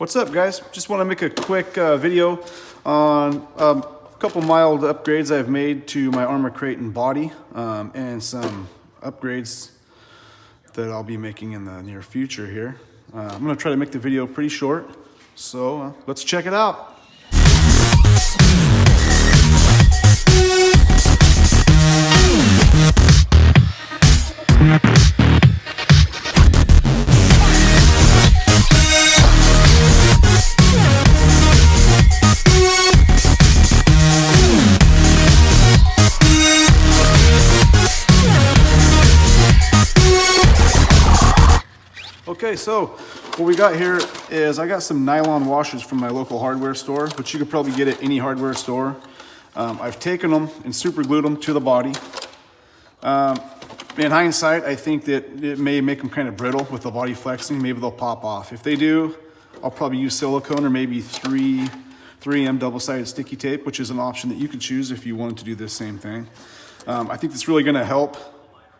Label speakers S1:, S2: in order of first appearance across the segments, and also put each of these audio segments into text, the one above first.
S1: What's up, guys? Just want to make a quick video on a couple mild upgrades I've made to my Arrma Kraton body and some upgrades that I'll be making in the near future here. I'm going to try to make the video pretty short, so let's check it out. Okay, so what we got here is I got some nylon washers from my local hardware store, which you could probably get at any hardware store. I've taken them and super glued them to the body. In hindsight, I think that it may make them kind of brittle with the body flexing. Maybe they'll pop off. If they do, I'll probably use silicone or maybe 3M double-sided sticky tape, which is an option that you could choose if you wanted to do this same thing. I think it's really going to help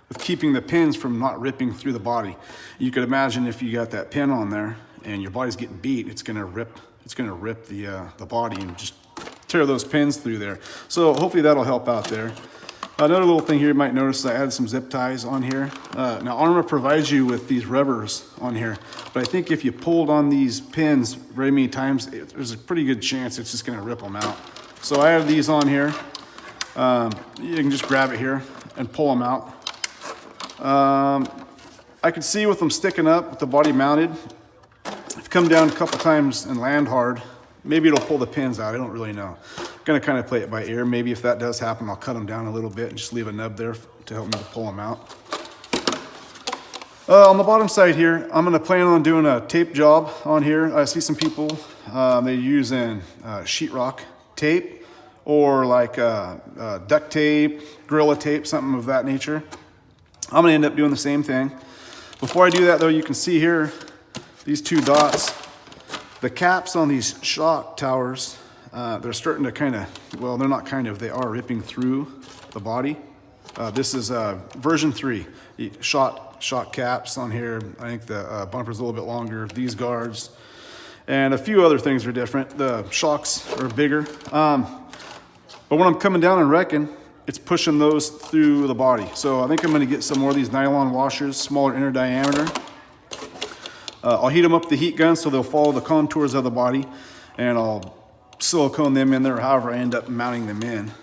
S1: with keeping the pins from not ripping through the body. You could imagine if you got that pin on there and your body's getting beat, it's gonna rip the body and just tear those pins through there. So hopefully that'll help out there. Another little thing here you might notice, I added some zip ties on here. Now Arrma provides you with these rubbers on here, but I think if you pulled on these pins very many times, there's a pretty good chance it's just gonna rip them out. So I have these on here. You can just grab it here and pull them out. I can see with them sticking up, with the body mounted, if you come down a couple times and land hard, maybe it'll pull the pins out. I don't really know. I'm gonna kind of play it by ear. Maybe if that does happen, I'll cut them down a little bit and just leave a nub there to help me to pull them out. On the bottom side here, I'm gonna plan on doing a tape job on here. I see some people, they're using sheetrock tape or like duct tape, Gorilla tape, something of that nature. I'm gonna end up doing the same thing. Before I do that though, you can see here, these two dots, the caps on these shock towers, they're starting to kind of, well, they're not kind of, they are ripping through the body. This is version 3, shock caps on here. I think the bumper's a little bit longer, these guards, and a few other things are different. The shocks are bigger. But when I'm coming down and wrecking, it's pushing those through the body. So I think I'm gonna get some more of these nylon washers, smaller inner diameter. I'll heat them up with the heat gun so they'll follow the contours of the body, and I'll silicone them in there however I end up mounting them in.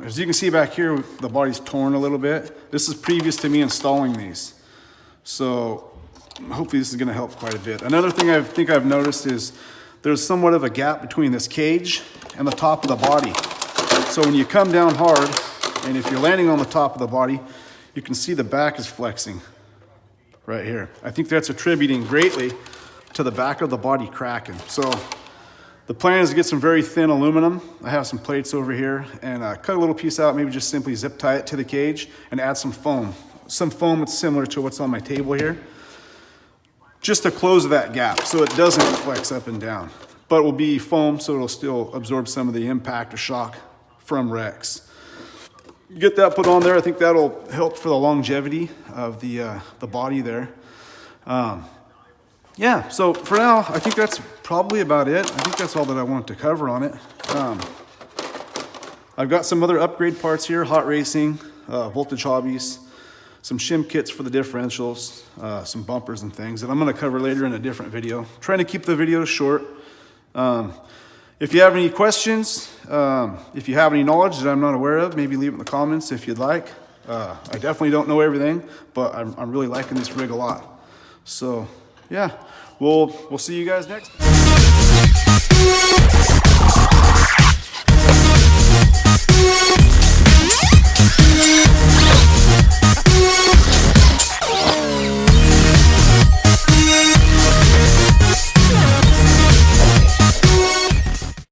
S1: As you can see back here, the body's torn a little bit. This is previous to me installing these. So hopefully this is gonna help quite a bit. Another thing I think I've noticed is there's somewhat of a gap between this cage and the top of the body. So when you come down hard, and if you're landing on the top of the body, you can see the back is flexing right here. I think that's attributing greatly to the back of the body cracking. So the plan is to get some very thin aluminum. I have some plates over here, and cut a little piece out, maybe just simply zip tie it to the cage and add some foam. Some foam that's similar to what's on my table here, just to close that gap so it doesn't flex up and down. But it will be foam, so it'll still absorb some of the impact or shock from wrecks. Get that put on there. I think that'll help for the longevity of the body there. Yeah, so for now, I think that's probably about it. I think that's all that I wanted to cover on it. I've got some other upgrade parts here, hot racing, voltage hobbies, some shim kits for the differentials, some bumpers and things that I'm gonna cover later in a different video. Trying to keep the videos short. If you have any questions, if you have any knowledge that I'm not aware of, maybe leave it in the comments if you'd like. I definitely don't know everything, but I'm really liking this rig a lot. So yeah, we'll see you guys next time.